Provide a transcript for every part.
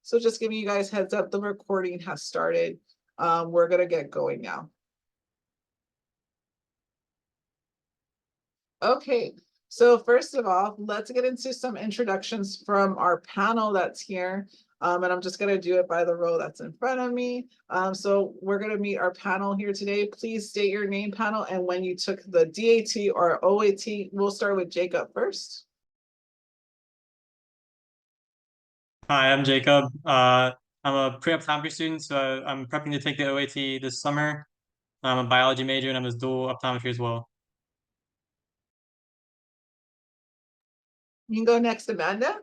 So just giving you guys heads up, the recording has started. We're gonna get going now. Okay, so first of all, let's get into some introductions from our panel that's here. And I'm just gonna do it by the row that's in front of me. So we're gonna meet our panel here today. Please state your name, panel, and when you took the DAT or OAT. We'll start with Jacob first. Hi, I'm Jacob. I'm a pre-optometry student, so I'm prepping to take the OAT this summer. I'm a biology major and I'm a dual optometry as well. You can go next, Amanda.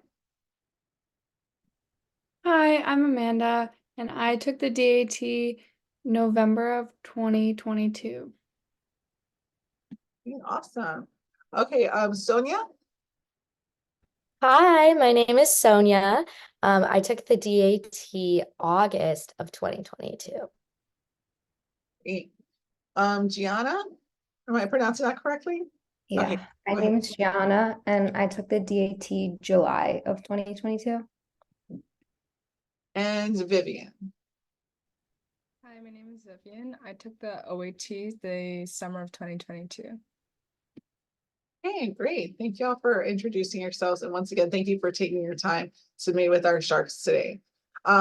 Hi, I'm Amanda, and I took the DAT November of 2022. Awesome. Okay, Sonia. Hi, my name is Sonia. I took the DAT August of 2022. Gianna, am I pronouncing that correctly? Yeah, Okay, my name is Gianna, and I took the DAT July of 2022. and Vivian. Hi, my name is Vivian. I took the OAT the summer of 2022. Hey, great. Thank you all for introducing yourselves. And once again, thank you for taking your time to meet with our sharks today.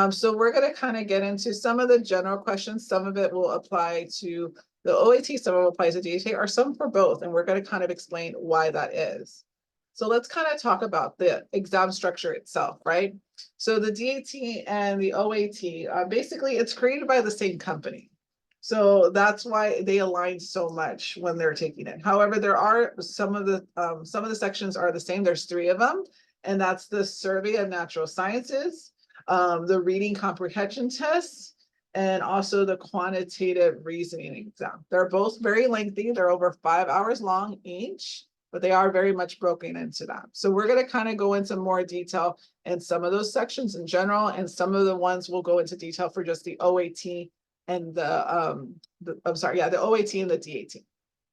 So we're going to kind of get into some of the general questions. Some of it will apply to the OAT, some of it will apply to DAT, or some for both. And we're going to kind of explain why that is. So let's kind of talk about the exam structure itself, right? So the DAT and the OAT, basically it's created by the same company. So that's why they align so much when they're taking it. However, there are some of the sections are the same. There's 3 of them, and that's the Survey of Natural Sciences, the Reading Comprehension Tests, and also the Quantitative Reasoning exam. They're both very lengthy. They're over 5 hours long each, but they are very much broken into that. So we're going to kind of go into more detail in some of those sections in general, and some of the ones we'll go into detail for just the OAT and the OAT and the DAT.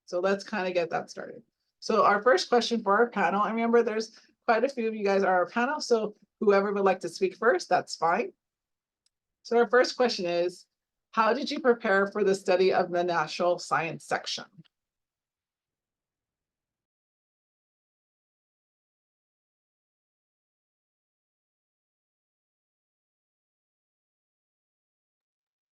So let's kind of get that started. So our first question for our panel, and remember there's quite a few of you guys are our panel, so whoever would like to speak first, that's fine. So our first question is, how did you prepare for the study of the natural science section?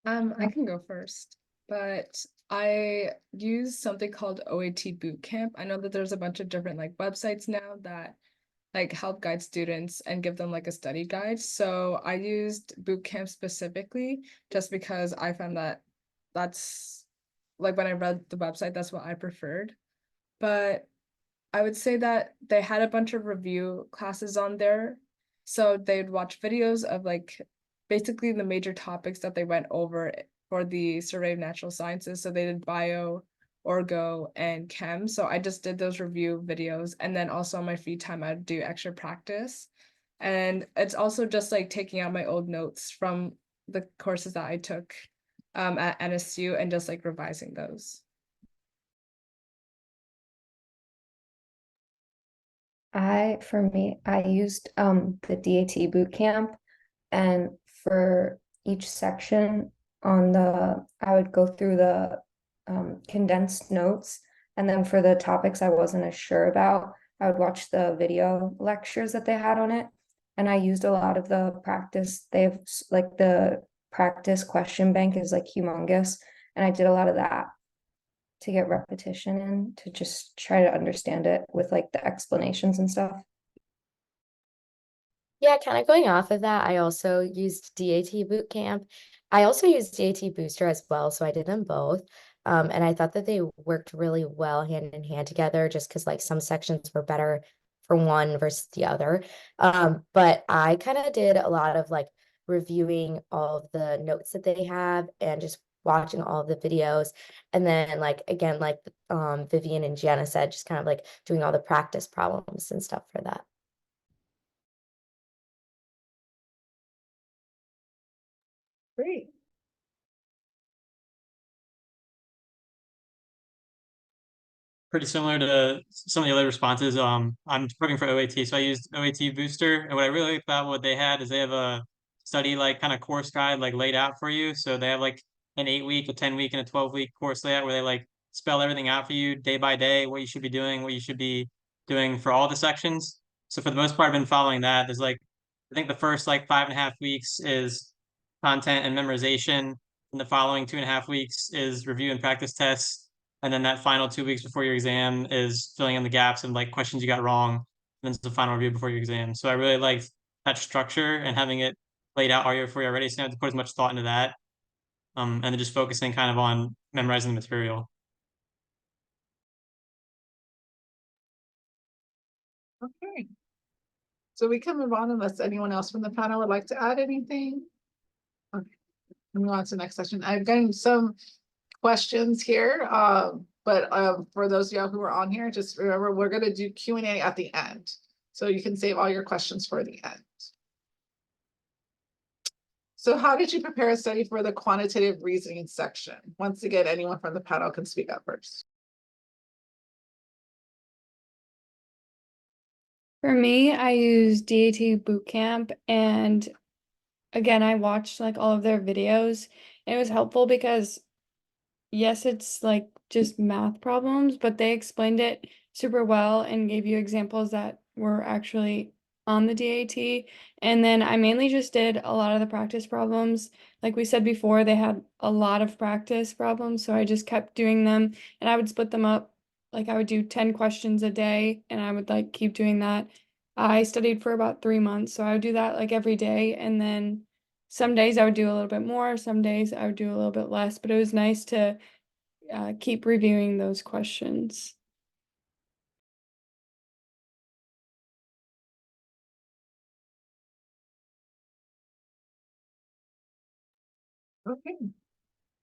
I can go first, but I use something called OAT Bootcamp. I know that there's a bunch of different like websites now that like help guide students and give them like a study guide. So I used Bootcamp specifically just because I found that that's like when I read the website, that's what I preferred. But I would say that they had a bunch of review classes on there. So they'd watch videos of like basically the major topics that they went over for the Survey of Natural Sciences. So they did bio, orgo, and chem. So I just did those review videos. And then also on my free time, I'd do extra practice. And it's also just like taking out my old notes from the courses that I took at NSU and just like revising those. I used the DAT bootcamp, and for each section I would go through the condensed notes, and then for the topics I wasn't as sure about, I would watch the video lectures that they had on it, and I used a lot of the practice. They've like the practice question bank is like humongous, and I did a lot of that to get repetition in, to just try to understand it with like the explanations and stuff. Yeah, kind of going off of that, I also used DAT Bootcamp. I also used DAT Booster as well, so I did them both. And I thought that they worked really well hand in hand together, just because like some sections were better for one versus the other. But I kind of did a lot of like reviewing all of the notes that they have and just watching all of the videos. And then like again, like Vivian and Gianna said, just kind of like doing all the practice problems and stuff for that. Great. Pretty similar to some of the other responses. I'm prepping for OAT, so I used OAT Booster, and what I really liked about what they had is they have a study like kind of course guide like laid out for you. So they have like an 8-week, a 10-week, and a 12-week course layout where they like spell everything out for you day by day, what you should be doing, what you should be doing for all the sections. So for the most part, I've been following that. There's like, I think the first like 5.5 weeks is content and memorization, and the following 2.5 weeks is review and practice tests. And then that final 2 weeks before your exam is filling in the gaps and like questions you got wrong. And then it's the final review before your exam. So I really liked that structure and having it laid out all year for you already. So I don't have to put as much thought into that. And then just focusing kind of on memorizing the material. Okay. So we can move on unless anyone else from the panel would like to add anything. Okay, move on to the next session. I've gotten some questions here, but for those of y'all who are on here, just remember we're going to do Q&A at the end. So you can save all your questions for the end. So how did you prepare a study for the quantitative reasoning section? Once again, anyone from the panel can speak up first. For me, I used DAT Bootcamp, and again, I watched like all of their videos. And it was helpful because yes, it's like just math problems, but they explained it super well and gave you examples that were actually on the DAT. And then I mainly just did a lot of the practice problems. Like we said before, they had a lot of practice problems, so I just kept doing them, and I would split them up. Like I would do 10 questions a day, and I would like keep doing that. I studied for about 3 months, so I would do that like every day, and then some days I would do a little bit more, some days I would do a little bit less, but it was nice to keep reviewing those questions. Okay.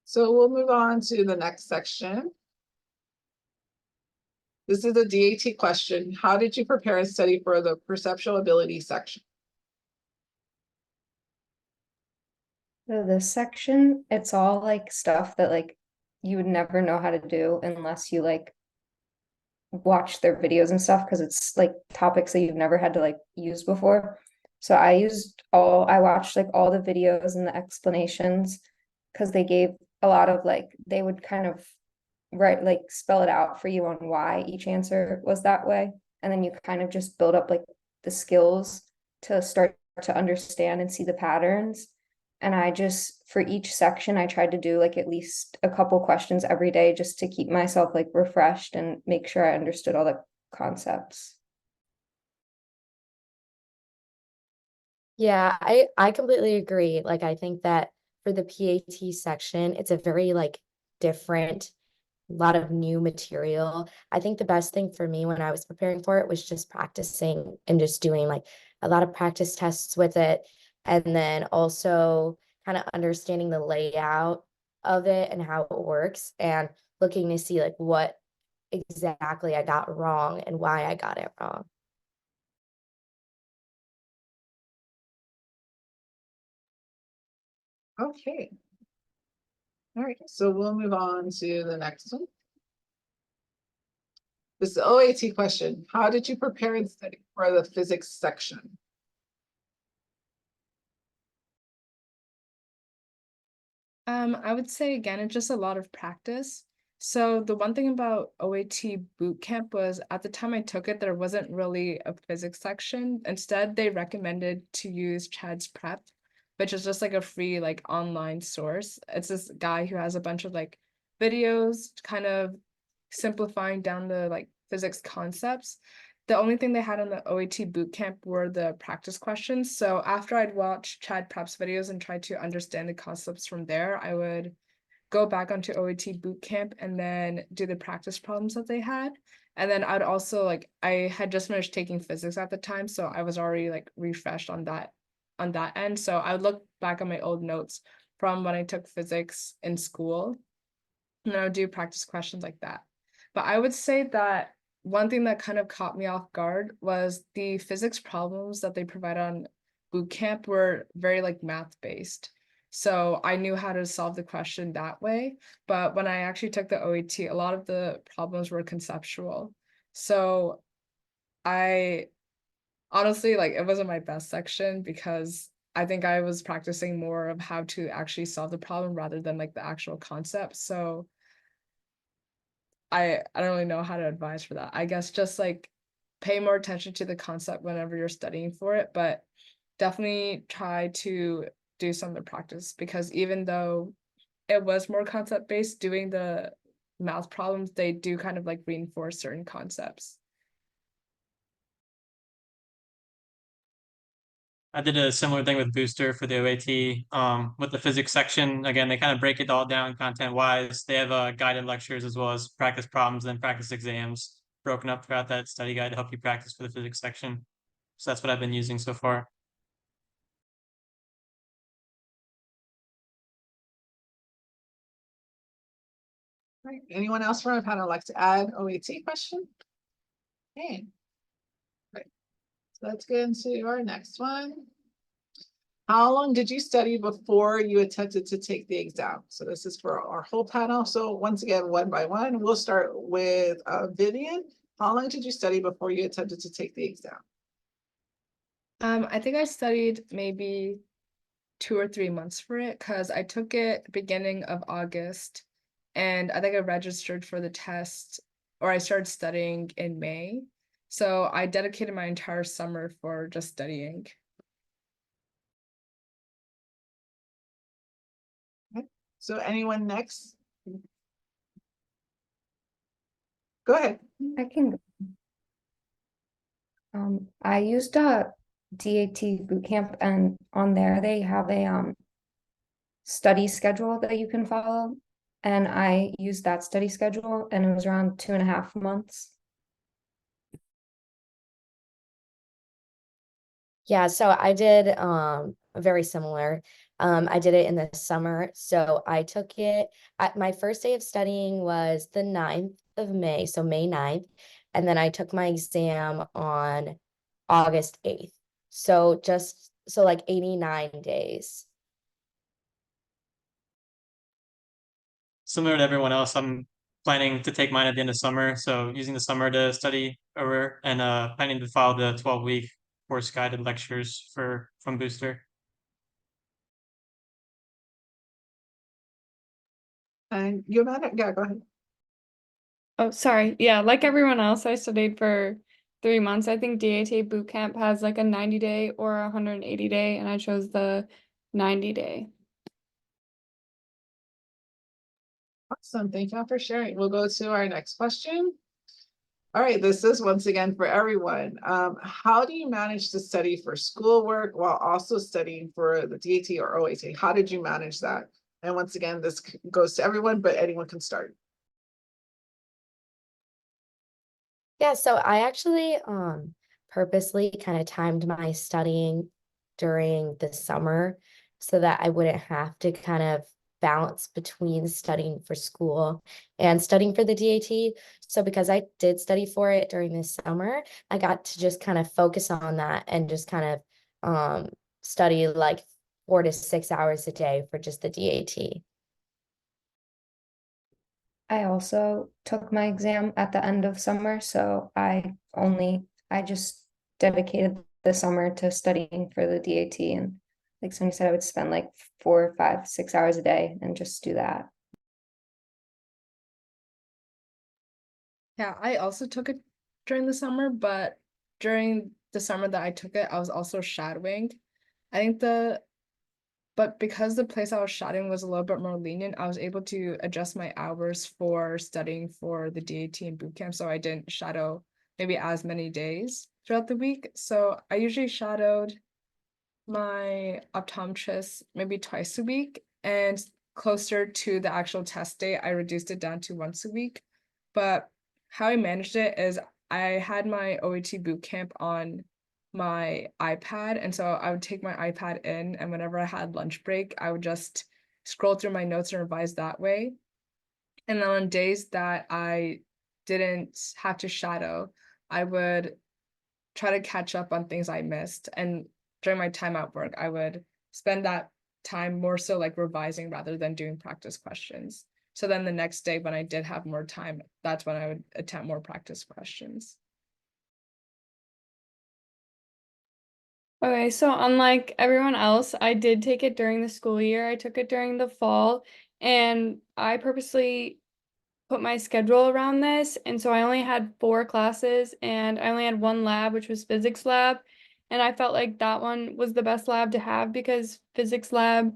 So we'll move on to the next section. This is a DAT question. How did you prepare a study for the perceptual ability section? So this section, it's all like stuff that like you would never know how to do unless you like watch their videos and stuff, because it's like topics that you've never had to like use before. So I watched like all the videos and the explanations, because they gave a lot of like, they would kind of write like spell it out for you on why each answer was that way. And then you kind of just build up like the skills to start to understand and see the patterns. And I just, for each section, I tried to do like at least a couple questions every day just to keep myself like refreshed and make sure I understood all the concepts. Yeah, I completely agree. Like I think that for the PAT section, it's a very like different, lot of new material. I think the best thing for me when I was preparing for it was just practicing and just doing like a lot of practice tests with it. And then also kind of understanding the layout of it and how it works, and looking to see like what exactly I got wrong and why I got it wrong. Okay. All right, so we'll move on to the next one. This is the OAT question. How did you prepare and study for the physics section? I would say again, it's just a lot of practice. So the one thing about OAT bootcamp was at the time I took it, there wasn't really a physics section. Instead, they recommended to use Chad's Prep, which is just like a free like online source. It's this guy who has a bunch of like videos kind of simplifying down the like physics concepts. The only thing they had on the OAT bootcamp were the practice questions. So after I'd watch Chad Prep's videos and try to understand the concepts from there, I would go back onto OAT bootcamp and then do the practice problems that they had. And then I'd also like, I had just finished taking physics at the time, so I was already like refreshed on that end. So I would look back at my old notes from when I took physics in school, and I would do practice questions like that. But I would say that one thing that kind of caught me off guard was the physics problems that they provide on bootcamp were very like math based. So I knew how to solve the question that way. But when I actually took the OAT, a lot of the problems were conceptual. So I honestly, like, it wasn't my best section because I think I was practicing more of how to actually solve the problem rather than like the actual concept. So I don't really know how to advise for that. I guess just like pay more attention to the concept whenever you're studying for it, but definitely try to do some of the practice, because even though it was more concept based, doing the math problems, they do kind of like reinforce certain concepts. I did a similar thing with Booster for the OAT. With the physics section, again, they kind of break it all down content wise. They have guided lectures as well as practice problems and practice exams broken up throughout that study guide to help you practice for the physics section. So that's what I've been using so far. Right. Anyone else from our panel like to add OAT question? Okay. Right. So let's get into our next one. How long did you study before you attempted to take the exam? So this is for our whole panel. So once again, one by one, we'll start with Vivian. How long did you study before you attempted to take the exam? I think I studied maybe 2 or 3 months for it, because I took it beginning of August, and I think I registered for the test, or I started studying in May. So I dedicated my entire summer for just studying. So anyone next? Go ahead. I can go. I used a DAT bootcamp, and on there they have a study schedule that you can follow. And I used that study schedule, and it was around 2.5 months. Yeah, so I did very similar. I did it in the summer. So I took it my first day of studying was the 9th of May, so May 9th. And then I took my exam on August 8th. So like 89 days. Similar to everyone else, I'm planning to take mine at the end of summer. So using the summer to study over and planning to follow the 12-week course guided lectures from Booster. And you about it? Yeah, go ahead. Oh, sorry. Yeah, like everyone else, I studied for 3 months. I think DAT bootcamp has like a 90-day or a 180-day, and I chose the 90-day. Awesome. Thank y'all for sharing. We'll go to our next question. All right, this is once again for everyone. How do you manage to study for schoolwork while also studying for the DAT or OAT? How did you manage that? And once again, this goes to everyone, but anyone can start. Yeah, so I actually purposely kind of timed my studying during the summer so that I wouldn't have to kind of balance between studying for school and studying for the DAT. So because I did study for it during the summer, I got to just kind of focus on that and just kind of study like 4 to 6 hours a day for just the DAT. I also took my exam at the end of summer, so I just dedicated the summer to studying for the DAT, and like Sonia said, I would spend like 4, 5, 6 hours a day and just do that. Yeah, I also took it during the summer, but during the summer that I took it, I was also shadowing. I think but because the place I was shadowing was a little bit more lenient, I was able to adjust my hours for studying for the DAT and bootcamp, so I didn't shadow maybe as many days throughout the week. So I usually shadowed my optometrist maybe twice a week, and closer to the actual test date, I reduced it down to once a week. But how I managed it is I had my OAT bootcamp on my iPad, and so I would take my iPad in, and whenever I had lunch break, I would just scroll through my notes and revise that way. And then on days that I didn't have to shadow, I would try to catch up on things I missed. And during my time at work, I would spend that time more so like revising rather than doing practice questions. So then the next day when I did have more time, that's when I would attempt more practice questions. Okay, so unlike everyone else, I did take it during the school year. I took it during the fall, and I purposely put my schedule around this. And so I only had 4 classes and I only had one lab, which was physics lab. And I felt like that one was the best lab to have because physics lab,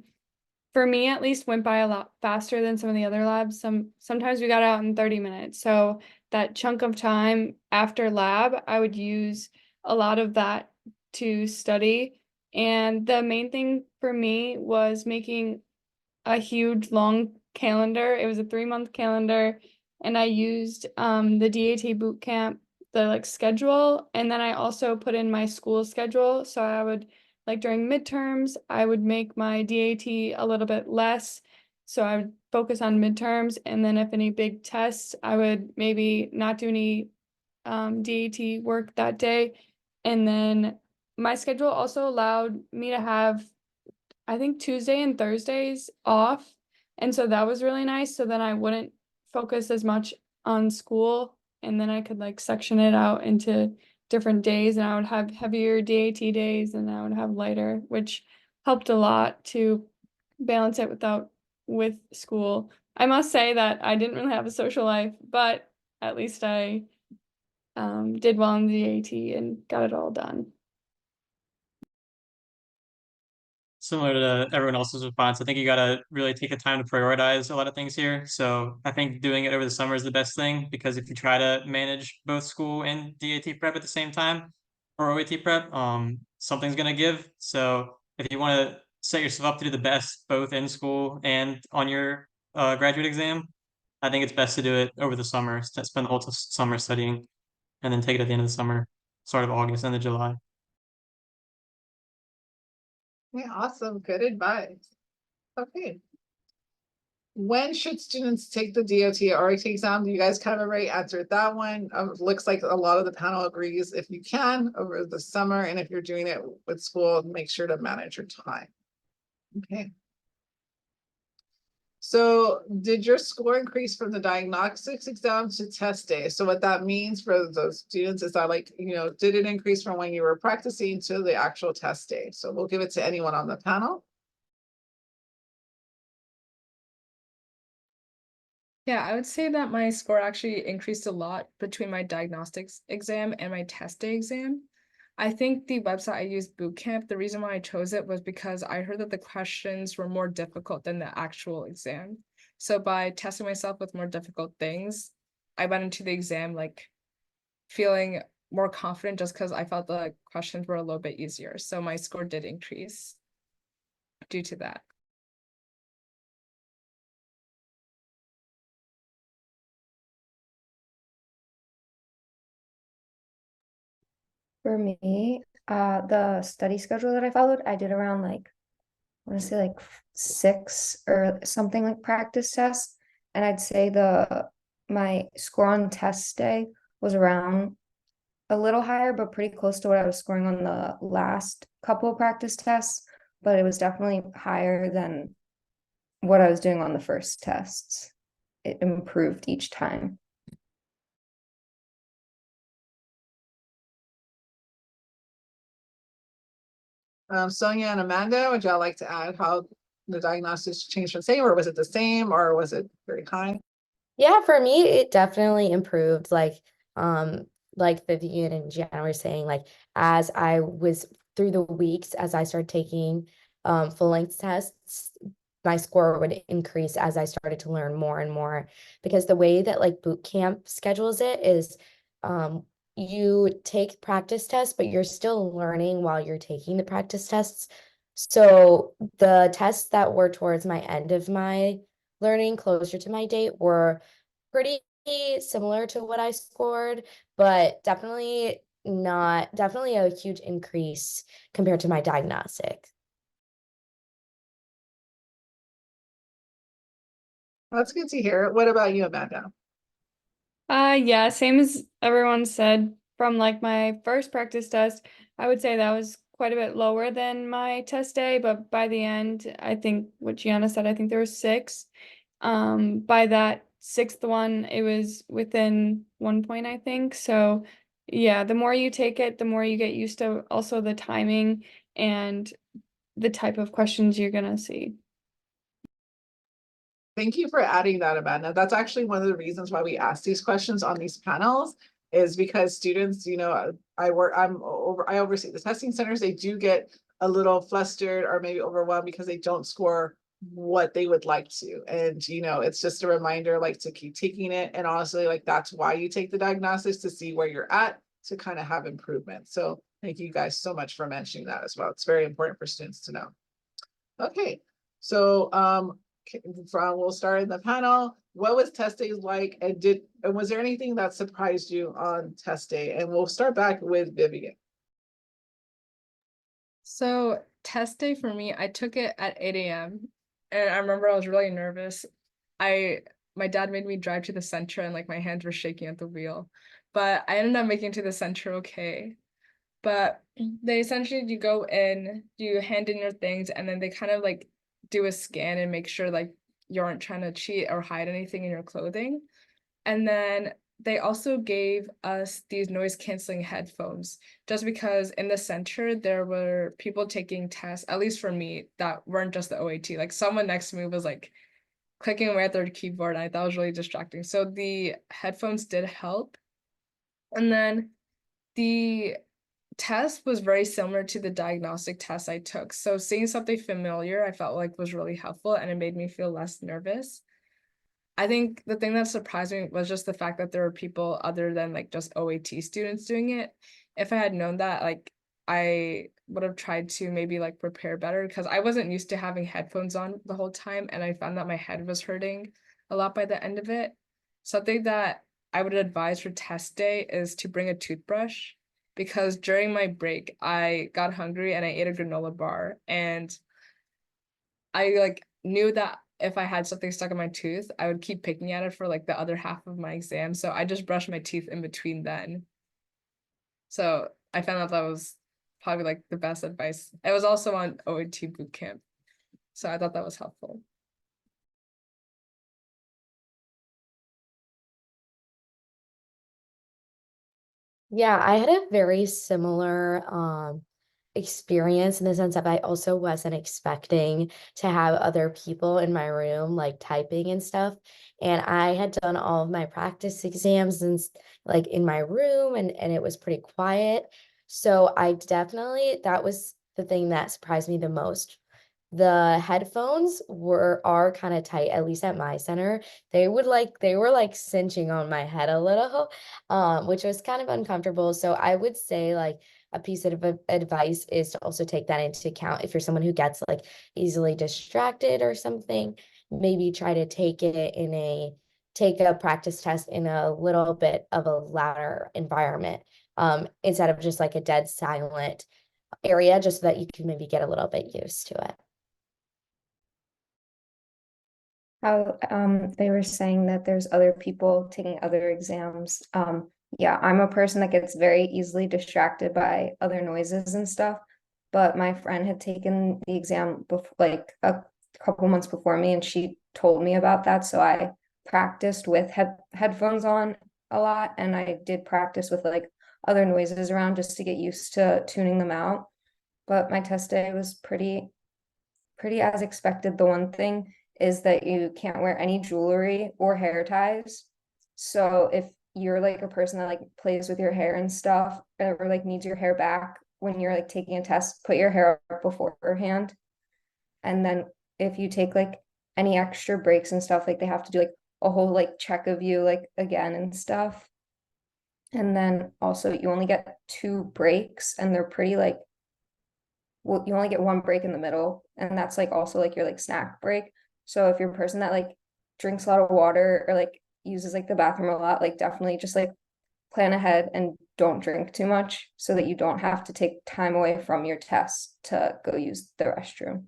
for me at least, went by a lot faster than some of the other labs. Sometimes we got out in 30 minutes. So that chunk of time after lab, I would use a lot of that to study. And the main thing for me was making a huge long calendar. It was a 3-month calendar, and I used the DAT boot camp, the like schedule, and then I also put in my school schedule. So I would like during midterms, I would make my DAT a little bit less. So I would focus on midterms, and then if any big tests, I would maybe not do any DAT work that day. And then my schedule also allowed me to have, I think, Tuesday and Thursdays off. And so that was really nice. So then I wouldn't focus as much on school, and then I could like section it out into different days, and I would have heavier DAT days and I would have lighter, which helped a lot to balance it with school. I must say that I didn't really have a social life, but at least I did well in the DAT and got it all done. Similar to everyone else's response, I think you gotta really take the time to prioritize a lot of things here. So I think doing it over the summer is the best thing, because if you try to manage both school and DAT prep at the same time, or OAT prep, something's gonna give. So if you want to set yourself up to do the best both in school and on your graduate exam, I think it's best to do it over the summer. Spend the whole summer studying, and then take it at the end of the summer, start of August, end of July. Yeah, awesome. Good advice. Okay. When should students take the DOT or RT exam? You guys kind of already answered that one. Looks like a lot of the panel agrees if you can over the summer, and if you're doing it with school, make sure to manage your time. Okay. So did your score increase from the diagnostics exam to test day? So what that means for those students is that, like, did it increase from when you were practicing to the actual test day? So we'll give it to anyone on the panel. Yeah, I would say that my score actually increased a lot between my diagnostics exam and my test day exam. I think the website I used, Bootcamp, the reason why I chose it was because I heard that the questions were more difficult than the actual exam. So by testing myself with more difficult things, I went into the exam like feeling more confident just because I felt the questions were a little bit easier. So my score did increase due to that. For me, the study schedule that I followed, I did around like, I want to say like 6 or something like practice tests. And I'd say my score on test day was around a little higher, but pretty close to what I was scoring on the last couple of practice tests. But it was definitely higher than what I was doing on the first tests. It improved each time. Sonia and Amanda, would y'all like to add how the diagnostics changed from same, or was it the same, or was it very high? Yeah, for me, it definitely improved. Like Vivian and Gianna were saying, like as I was through the weeks, as I started taking full length tests, my score would increase as I started to learn more and more. Because the way that like boot camp schedules it is you take practice tests, but you're still learning while you're taking the practice tests. So the tests that were towards my end of my learning, closer to my date, were pretty similar to what I scored, but definitely a huge increase compared to my diagnostic. That's good to hear. What about you, Amanda? Yeah, same as everyone said. From like my first practice test, I would say that was quite a bit lower than my test day, but by the end, I think what Gianna said, I think there was 6. By that 6th one, it was within 1 point, I think. So Yeah, the more you take it, the more you get used to also the timing and the type of questions you're gonna see. Thank you for adding that, Amanda. That's actually one of the reasons why we ask these questions on these panels, is because students, I oversee the testing centers. They do get a little flustered or maybe overwhelmed because they don't score what they would like to. And, it's just a reminder, like, to keep taking it. And honestly, like, that's why you take the diagnostics, to see where you're at, to kind of have improvement. So thank you guys so much for mentioning that as well. It's very important for students to know. Okay, so we'll start in the panel. What was test days like, and was there anything that surprised you on test day? And we'll start back with Vivian. So test day for me, I took it at 8 a.m. and I remember I was really nervous. My dad made me drive to the center and like my hands were shaking at the wheel, but I ended up making it to the center okay. But they essentially, you go in, you hand in your things, and then they kind of like do a scan and make sure like you aren't trying to cheat or hide anything in your clothing. And then they also gave us these noise canceling headphones, just because in the center there were people taking tests, at least for me, that weren't just the OAT. Like someone next to me was like clicking away at their keyboard, and I thought it was really distracting. So the headphones did help. And then the test was very similar to the diagnostic test I took. So seeing something familiar, I felt like was really helpful, and it made me feel less nervous. I think the thing that surprised me was just the fact that there were people other than like just OAT students doing it. If I had known that, like, I would have tried to maybe like prepare better, because I wasn't used to having headphones on the whole time, and I found that my head was hurting a lot by the end of it. Something that I would advise for test day is to bring a toothbrush, because during my break I got hungry and I ate a granola bar, and I like knew that if I had something stuck in my tooth, I would keep picking at it for like the other half of my exam. So I just brushed my teeth in between then. So I found out that was probably like the best advice. It was also on OAT bootcamp, so I thought that was helpful. Yeah, I had a very similar experience in the sense that I also wasn't expecting to have other people in my room like typing and stuff. And I had done all of my practice exams and like in my room, and it was pretty quiet. So I definitely, that was the thing that surprised me the most. The headphones are kind of tight, at least at my center. They were like cinching on my head a little, which was kind of uncomfortable. So I would say like a piece of advice is to also take that into account. If you're someone who gets like easily distracted or something, maybe try to take a practice test in a little bit of a louder environment, instead of just like a dead silent area, just so that you can maybe get a little bit used to it. How they were saying that there's other people taking other exams. Yeah, I'm a person that gets very easily distracted by other noises and stuff. But my friend had taken the exam before, like a couple months before me, and she told me about that. So I practiced with headphones on a lot, and I did practice with like other noises around just to get used to tuning them out. But my test day was pretty as expected. The one thing is that you can't wear any jewelry or hair ties. So if you're like a person that like plays with your hair and stuff, or like needs your hair back when you're like taking a test, put your hair up beforehand. And then if you take like any extra breaks and stuff, like they have to do like a whole like check of you like again and stuff. And then also you only get 2 breaks, and they're pretty like, well, you only get 1 break in the middle, and that's like also like your like snack break. So if you're a person that like drinks a lot of water or like uses like the bathroom a lot, like definitely just like plan ahead and don't drink too much, so that you don't have to take time away from your test to go use the restroom.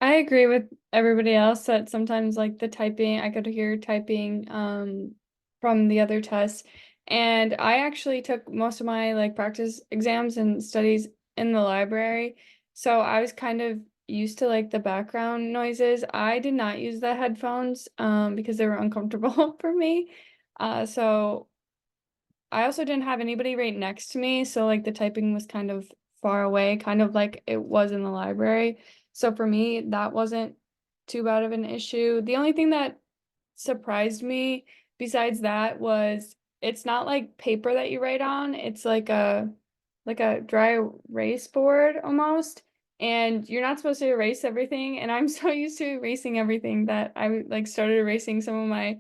I agree with everybody else that sometimes like the typing, I could hear typing from the other tests. And I actually took most of my like practice exams and studies in the library. So I was kind of used to like the background noises. I did not use the headphones because they were uncomfortable for me. So I also didn't have anybody right next to me, so like the typing was kind of far away, kind of like it was in the library. So for me, that wasn't too bad of an issue. The only thing that surprised me besides that was it's not like paper that you write on, it's like a dry erase board almost. And you're not supposed to erase everything. And I'm so used to erasing everything that I like started erasing some of my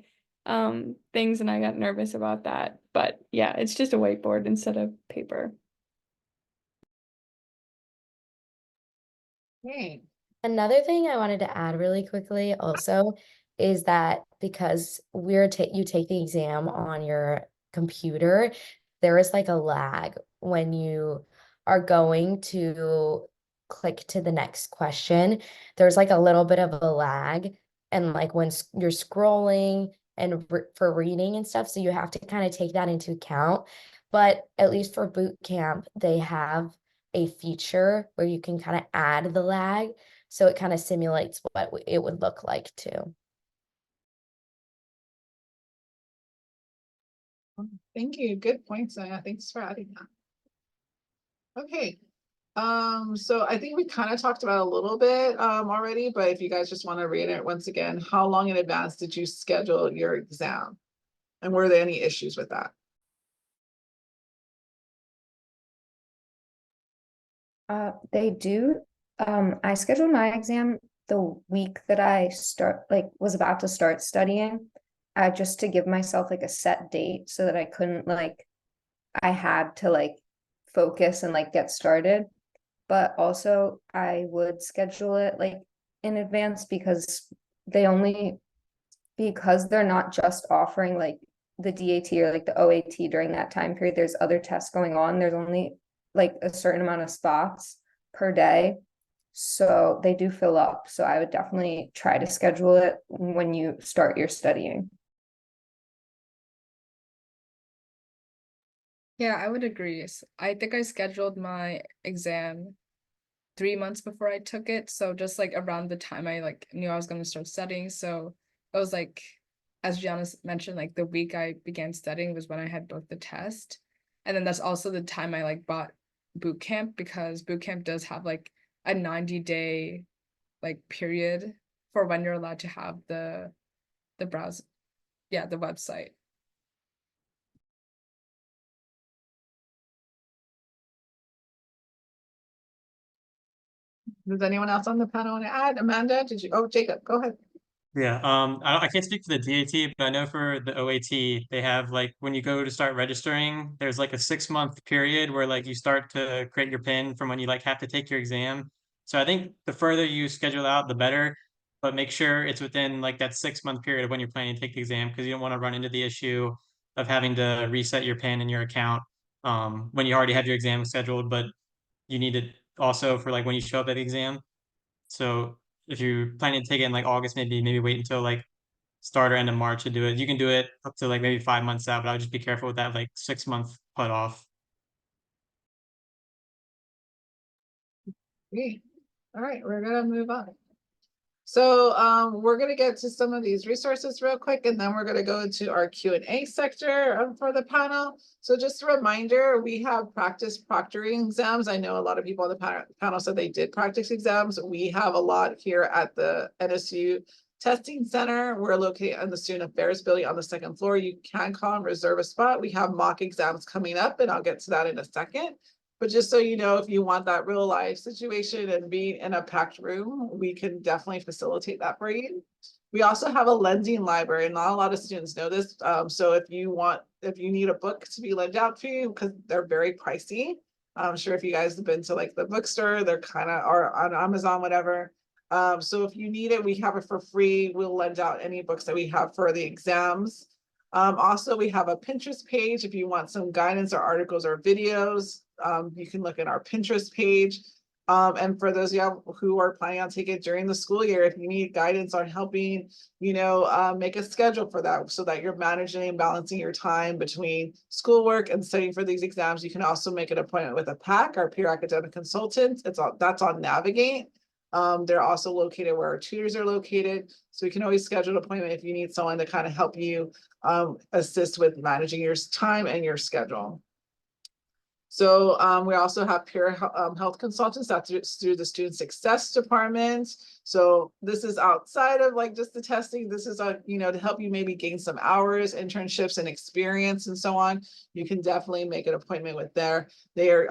things and I got nervous about that. But yeah, it's just a whiteboard instead of paper. Okay. Another thing I wanted to add really quickly also is that because you take the exam on your computer, there is like a lag when you are going to click to the next question. There's like a little bit of a lag, and like when you're scrolling and for reading and stuff, so you have to kind of take that into account. But at least for boot camp, they have a feature where you can kind of add the lag. So it kind of simulates what it would look like too. Thank you. Good points, Anna. Thanks for adding that. Okay. So I think we kind of talked about a little bit already, but if you guys just want to read it once again, how long in advance did you schedule your exam? And were there any issues with that? They do. I scheduled my exam the week that I was about to start studying, just to give myself like a set date so that I couldn't I had to focus and get started. But also I would schedule it in advance because they're not just offering the DAT or the OAT during that time period. There's other tests going on. There's only a certain amount of spots per day. So they do fill up. So I would definitely try to schedule it when you start your studying. Yeah, I would agree. I think I scheduled my exam 3 months before I took it. So just around the time I knew I was going to start studying. So it was as Gianna mentioned, the week I began studying was when I had both the test. And then that's also the time I bought boot camp, because boot camp does have a 90-day period for when you're allowed to have the browse, the website. Does anyone else on the panel want to add? Amanda, Jacob, go ahead. Yeah, I can't speak for the DAT, but I know for the OAT, they have when you go to start registering, there's a 6-month period where you start to create your PIN from when you have to take your exam. So I think the further you schedule out, the better, but make sure it's within that 6-month period of when you're planning to take the exam, because you don't want to run into the issue of having to reset your PIN in your account when you already have your exam scheduled, but you need it also for when you show up at the exam. So if you're planning to take it in August, maybe wait until start or end of March to do it. You can do it up to maybe 5 months out, but I would just be careful with that 6-month put off. Great. All right, we're gonna move on. So we're gonna get to some of these resources real quick, and then we're gonna go into our Q&A sector for the panel. So just a reminder, we have practice proctoring exams. I know a lot of people on the panel said they did practice exams. We have a lot here at the NSU Testing Center. We're located on the Student Affairs building on the 2nd floor. You can call and reserve a spot. We have mock exams coming up, and I'll get to that in a second. But just so you know, if you want that real life situation and being in a packed room, we can definitely facilitate that for you. We also have a lending library, and not a lot of students know this. So if you need a book to be lent out to you, because they're very pricey. I'm sure if you guys have been to the bookstore, they're are on Amazon, whatever. So if you need it, we have it for free. We'll lend out any books that we have for the exams. Also, we have a Pinterest page if you want some guidance or articles or videos. You can look at our Pinterest page. And for those of you who are planning on taking it during the school year, if you need guidance on helping, make a schedule for that so that you're managing and balancing your time between schoolwork and studying for these exams, you can also make an appointment with a PAC, our peer academic consultant. That's on Navigate. They're also located where our tutors are located. So we can always schedule an appointment if you need someone to kind of help you assist with managing your time and your schedule. So we also have peer health consultants that's through the student success department. So this is outside of like just the testing. This is to help you maybe gain some hours, internships, and experience, and so on. You can definitely make an appointment with them. They're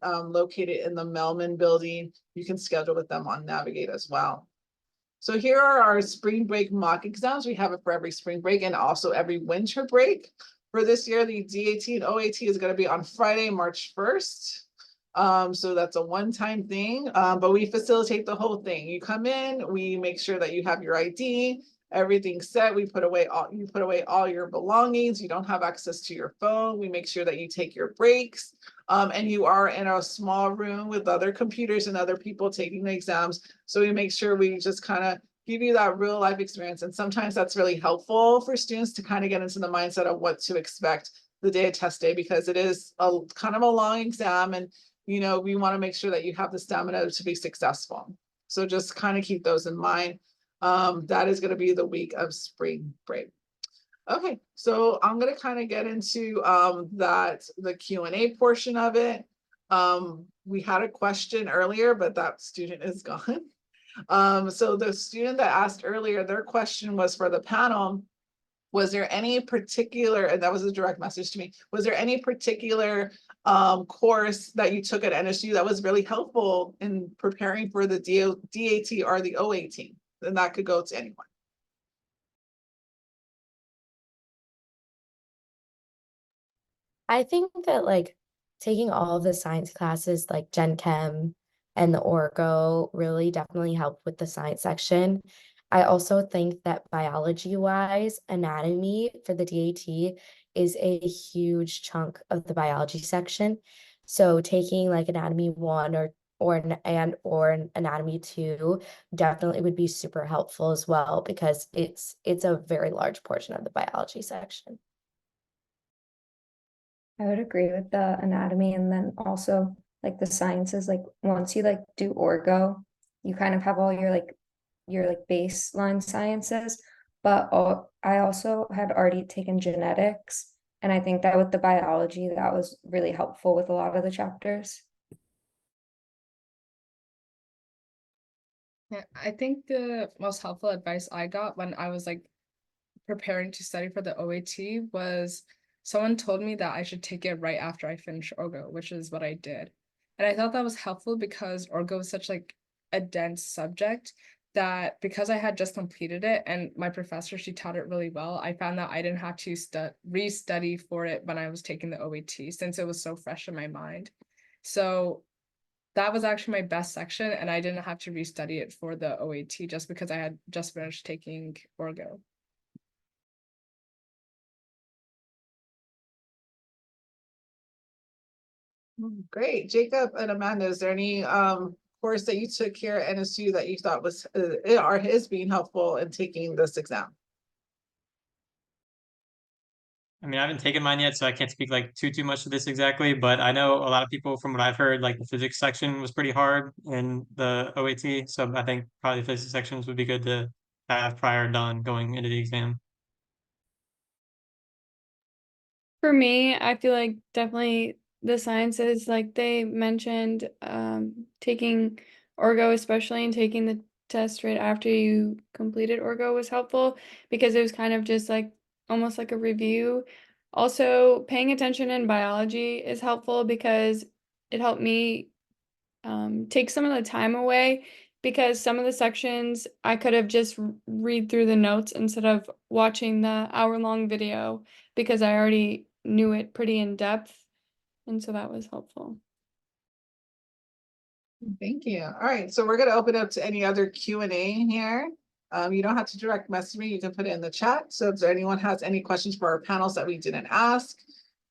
located in the Melman building. You can schedule with them on Navigate as well. So here are our spring break mock exams. We have it for every spring break and also every winter break. For this year, the DAT and OAT is going to be on Friday, March 1st. So that's a one-time thing, but we facilitate the whole thing. You come in, we make sure that you have your ID, everything's set. You put away all your belongings. You don't have access to your phone. We make sure that you take your breaks. And you are in a small room with other computers and other people taking the exams. So we make sure we just kind of give you that real life experience. And sometimes that's really helpful for students to kind of get into the mindset of what to expect the day of test day, because it is a kind of a long exam. And, we want to make sure that you have the stamina to be successful. So just kind of keep those in mind. That is going to be the week of spring break. Okay, so I'm going to kind of get into the Q&A portion of it. We had a question earlier, but that student is gone. So the student that asked earlier, their question was for the panel. Was there any particular, and that was a direct message to me, was there any particular course that you took at NSU that was really helpful in preparing for the DAT or the OAT? And that could go to anyone. I think that like taking all of the science classes like Gen Chem and the Orgo really definitely helped with the science section. I also think that biology wise, anatomy for the DAT is a huge chunk of the biology section. So taking like anatomy 1 or an anatomy 2 definitely would be super helpful as well, because it's a very large portion of the biology section. I would agree with the anatomy, and then also like the sciences, like once you like do orgo, you kind of have all your baseline sciences. But I also had already taken genetics, and I think that with the biology, that was really helpful with a lot of the chapters. Yeah, I think the most helpful advice I got when I was like preparing to study for the OAT was someone told me that I should take it right after I finish Orgo, which is what I did. And I thought that was helpful because Orgo is such like a dense subject that because I had just completed it and my professor, she taught it really well, I found that I didn't have to re-study for it when I was taking the OAT, since it was so fresh in my mind. So that was actually my best section, and I didn't have to restudy it for the OAT just because I had just finished taking Orgo. Great. Jacob and Amanda, is there any course that you took here at NSU that you thought was or is being helpful in taking this exam? I mean, I haven't taken mine yet, so I can't speak like too much to this exactly, but I know a lot of people from what I've heard, like the physics section was pretty hard in the OAT. So I think probably the physics sections would be good to have prior done going into the exam. For me, I feel like definitely the sciences, like they mentioned, taking Orgo especially and taking the test right after you completed Orgo was helpful, because it was kind of just like almost like a review. Also, paying attention in biology is helpful because it helped me take some of the time away, because some of the sections I could have just read through the notes instead of watching the hour-long video, because I already knew it pretty in depth, and so that was helpful. Thank you. All right, so we're going to open up to any other Q&A here. You don't have to direct message me. You can put it in the chat. So if anyone has any questions for our panels that we didn't ask,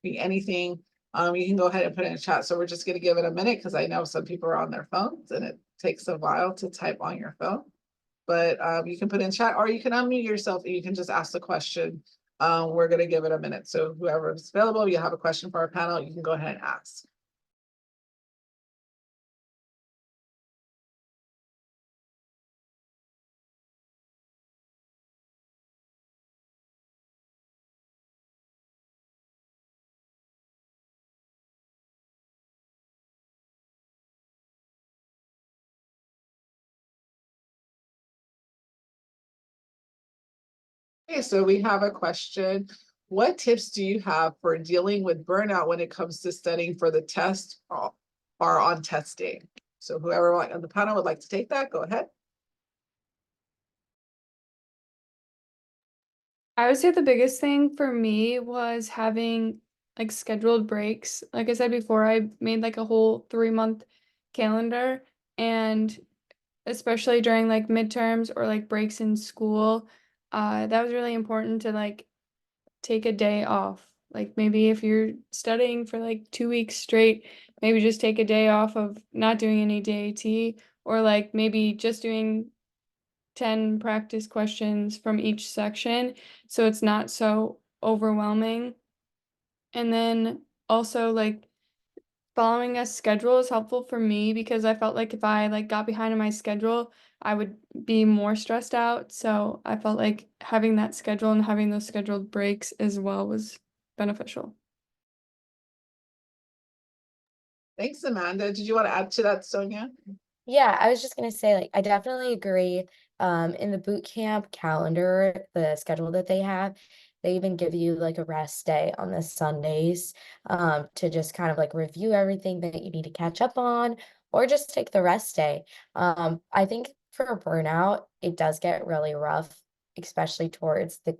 be anything, you can go ahead and put it in the chat. So we're just going to give it a minute because I know some people are on their phones and it takes a while to type on your phone. But you can put in chat, or you can unmute yourself and you can just ask the question. We're going to give it a minute. So whoever is available, you have a question for our panel, you can go ahead and ask. Okay, so we have a question. What tips do you have for dealing with burnout when it comes to studying for the test or on test day? So whoever on the panel would like to take that, go ahead. I would say the biggest thing for me was having like scheduled breaks. Like I said before, I made like a whole 3-month calendar, and especially during like midterms or like breaks in school, that was really important to like take a day off. Like maybe if you're studying for like 2 weeks straight, maybe just take a day off of not doing any DAT, or like maybe just doing 10 practice questions from each section so it's not so overwhelming. And then also like following a schedule is helpful for me because I felt like if I like got behind on my schedule, I would be more stressed out. So I felt like having that schedule and having those scheduled breaks as well was beneficial. Thanks, Amanda. Did you want to add to that, Sonia? Yeah, I was just gonna say, like, I definitely agree. In the boot camp calendar, the schedule that they have, they even give you like a rest day on the Sundays, to just kind of like review everything that you need to catch up on, or just take the rest day. I think for burnout, it does get really rough, especially towards the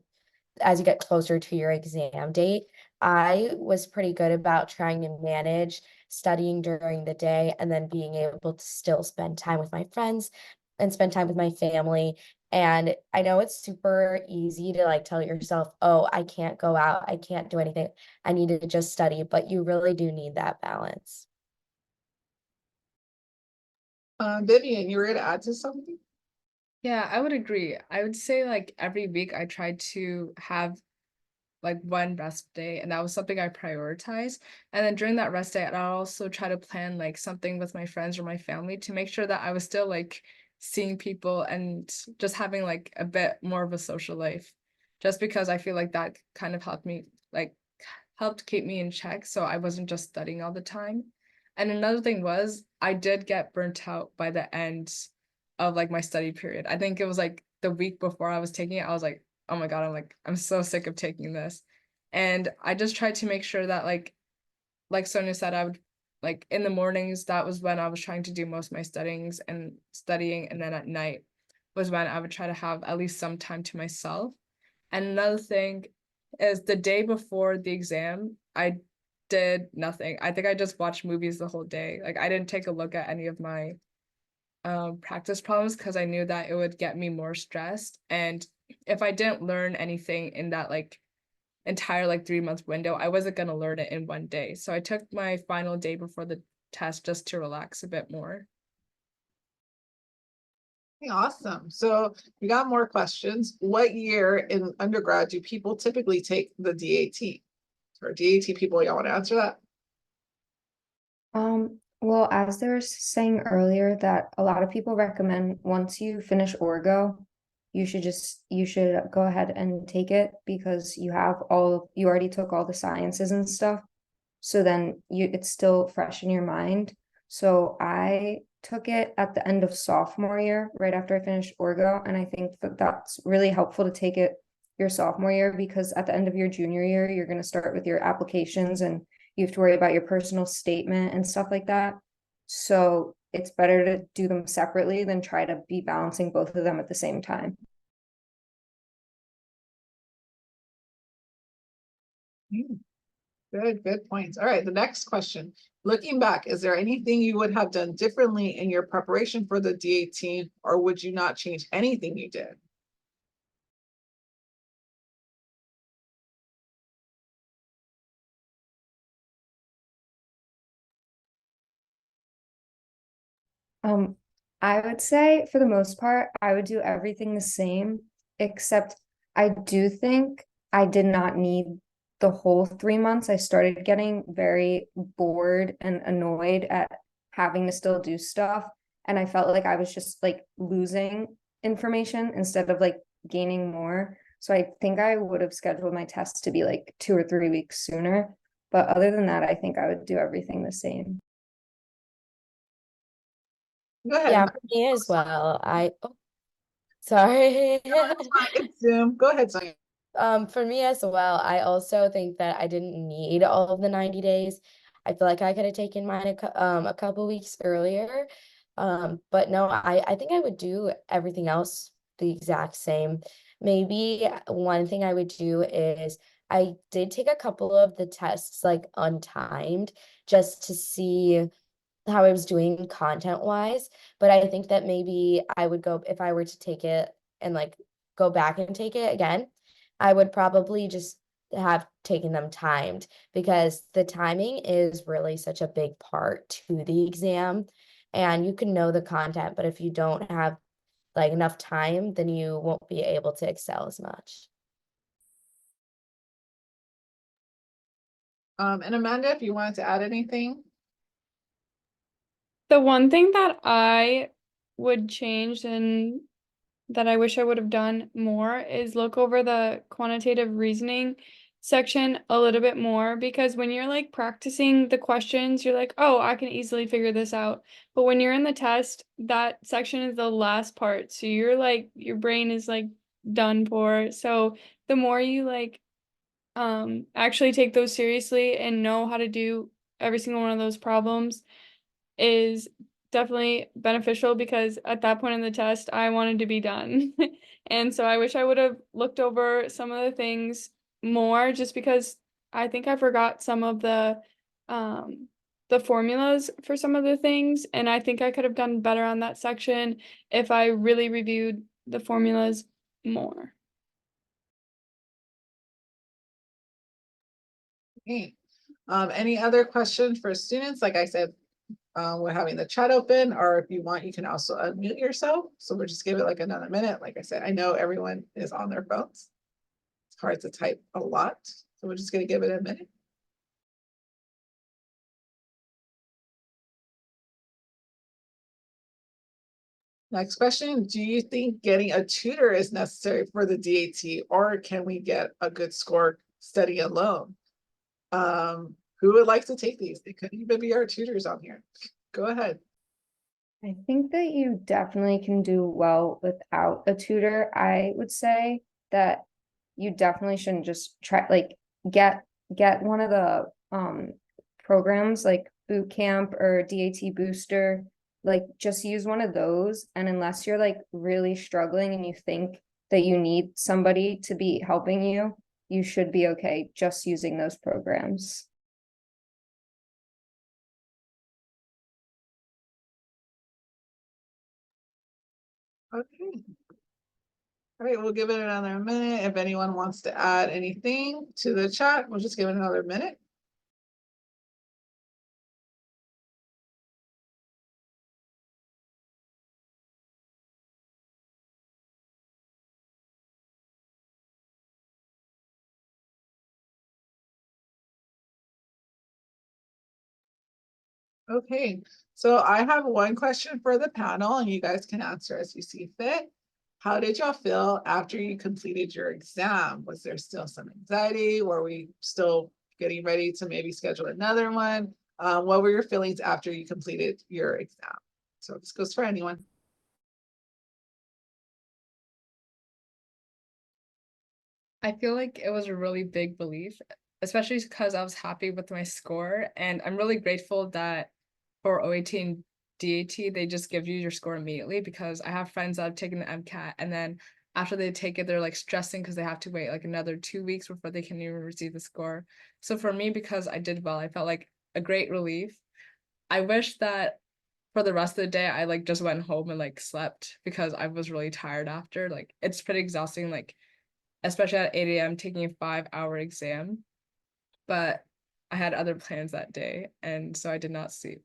as you get closer to your exam date. I was pretty good about trying to manage studying during the day and then being able to still spend time with my friends and spend time with my family. And I know it's super easy to like tell yourself, oh, I can't go out, I can't do anything, I need to just study, but you really do need that balance. Vivian, you were going to add to something? Yeah, I would agree. I would say like every week I tried to have like one rest day, and that was something I prioritized. And then during that rest day, I'd also try to plan like something with my friends or my family to make sure that I was still like seeing people and just having like a bit more of a social life. Just because I feel like that kind of helped keep me in check so I wasn't just studying all the time. And another thing was I did get burnt out by the end of like my study period. I think it was like the week before I was taking it, I was like, oh my God, I'm so sick of taking this. And I just tried to make sure that like Sonia said, I would like in the mornings, that was when I was trying to do most of my studying, and then at night was when I would try to have at least some time to myself. And another thing is the day before the exam, I did nothing. I think I just watched movies the whole day. Like I didn't take a look at any of my practice problems because I knew that it would get me more stressed. And if I didn't learn anything in that like entire like 3 month window, I wasn't gonna learn it in one day. So I took my final day before the test just to relax a bit more. Okay, awesome. So we got more questions. What year in undergrad do people typically take the DAT? Or DAT people, y'all want to answer that? Well, as they were saying earlier, that a lot of people recommend once you finish Orgo, you should go ahead and take it because you already took all the sciences and stuff. So then it's still fresh in your mind. So I took it at the end of sophomore year, right after I finished Orgo, and I think that that's really helpful to take it your sophomore year because at the end of your junior year, you're going to start with your applications and you have to worry about your personal statement and stuff like that. So it's better to do them separately than try to be balancing both of them at the same time. Good points. All right, the next question. Looking back, is there anything you would have done differently in your preparation for the DAT, or would you not change anything you did? I would say for the most part, I would do everything the same, except I do think I did not need the whole 3 months. I started getting very bored and annoyed at having to still do stuff. And I felt like I was just like losing information instead of like gaining more. So I think I would have scheduled my tests to be like 2 or 3 weeks sooner. But other than that, I think I would do everything the same. Go ahead. Yeah, for me as well. Sorry. It's Zoom. Go ahead, Sonia. For me as well, I also think that I didn't need all of the 90 days. I feel like I could have taken mine a couple weeks earlier. But no, I think I would do everything else the exact same. Maybe one thing I would do is I did take a couple of the tests like untimed just to see how I was doing content wise. But I think that maybe I would go if I were to take it and like go back and take it again, I would probably just have taken them timed because the timing is really such a big part to the exam. And you can know the content, but if you don't have like enough time, then you won't be able to excel as much. And Amanda, if you wanted to add anything. The one thing that I would change and that I wish I would have done more is look over the quantitative reasoning section a little bit more, because when you're like practicing the questions, you're like, oh, I can easily figure this out. But when you're in the test, that section is the last part. So you're like, your brain is like done for. So the more you like actually take those seriously and know how to do every single one of those problems is definitely beneficial, because at that point in the test, I wanted to be done. And so I wish I would have looked over some of the things more, just because I think I forgot some of the formulas for some of the things, and I think I could have done better on that section if I really reviewed the formulas more. Okay. Any other questions for students? Like I said, we're having the chat open, or if you want, you can also unmute yourself. So we'll just give it like another minute. Like I said, I know everyone is on their phones. It's hard to type a lot. So we're just gonna give it a minute. Next question, do you think getting a tutor is necessary for the DAT, or can we get a good score study alone? Who would like to take these? They could even be our tutors on here. Go ahead. I think that you definitely can do well without a tutor. I would say that you definitely shouldn't just try like get one of the programs like boot camp or DAT booster, like just use one of those. And unless you're like really struggling and you think that you need somebody to be helping you, you should be okay just using those programs. Okay. All right, we'll give it another minute. If anyone wants to add anything to the chat, we'll just give it another minute. Okay, so I have one question for the panel, and you guys can answer as you see fit. How did y'all feel after you completed your exam? Was there still some anxiety? Were we still getting ready to maybe schedule another one? What were your feelings after you completed your exam? So this goes for anyone. I feel like it was a really big relief, especially because I was happy with my score. And I'm really grateful that for OAT and DAT, they just give you your score immediately, because I have friends that have taken the MCAT and then after they take it, they're like stressing because they have to wait like another 2 weeks before they can even receive the score. So for me, because I did well, I felt like a great relief. I wish that for the rest of the day, I like just went home and like slept, because I was really tired after. Like it's pretty exhausting, like especially at 8 a.m. taking a 5-hour exam. But I had other plans that day, and so I did not sleep.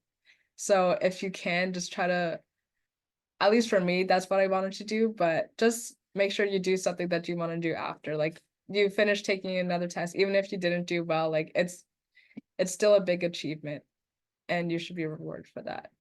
So if you can, just try to, at least for me, that's what I wanted to do, but just make sure you do something that you want to do after. Like you finish taking another test, even if you didn't do well, like it's still a big achievement and you should be rewarded for that.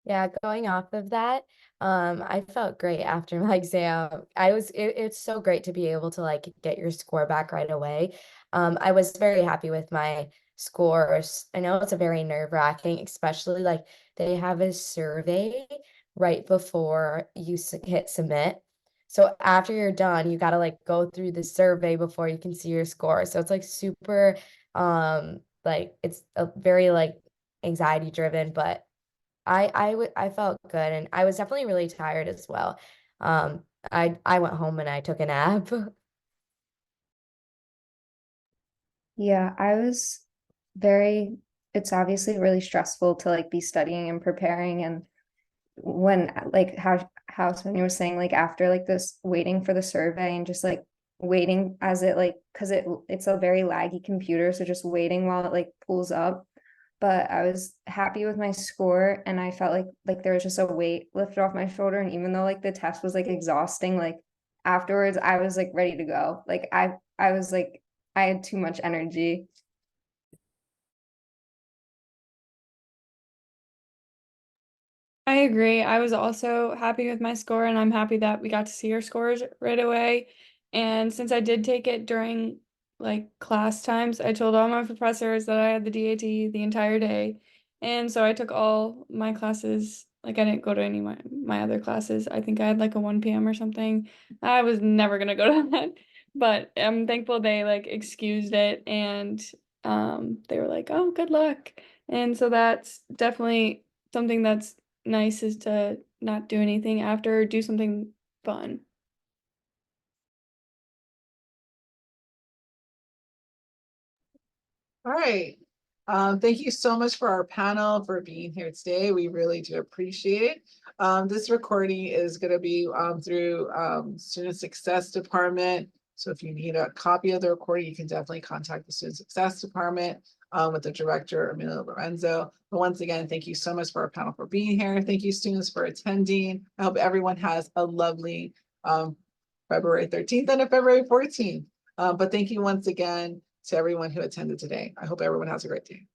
Yeah, going off of that, I felt great after my exam. It's so great to be able to like get your score back right away. I was very happy with my scores. I know it's a very nerve-wracking, especially like they have a survey right before you hit submit. So after you're done, you got to like go through the survey before you can see your score. So it's like super like it's a very like anxiety driven, but I felt good, and I was definitely really tired as well. I went home and I took a nap. Yeah, I was very, it's obviously really stressful to like be studying and preparing. And when like how Sonia was saying, like after like this waiting for the survey and just like waiting as it like, because it's a very laggy computer, so just waiting while it like pulls up. But I was happy with my score, and I felt like there was just a weight lifted off my shoulder. And even though like the test was like exhausting, like afterwards I was like ready to go. Like I was like I had too much energy. I agree. I was also happy with my score, and I'm happy that we got to see our scores right away. And since I did take it during like class times, I told all my professors that I had the DAT the entire day. And so I took all my classes, like I didn't go to any of my other classes. I think I had like a 1 p.m. or something. I was never gonna go to that. But I'm thankful they like excused it, and they were like, "Oh, good luck." And so that's definitely something that's nice, is to not do anything after, do something fun. All right. Thank you so much for our panel for being here today. We really do appreciate it. This recording is going to be through Student Success Department. So if you need a copy of the recording, you can definitely contact the Student Success Department with the director, Emilio Lorenzo. But once again, thank you so much for our panel for being here. Thank you, students, for attending. I hope everyone has a lovely February 13th and a February 14th. But thank you once again to everyone who attended today. I hope everyone has a great day.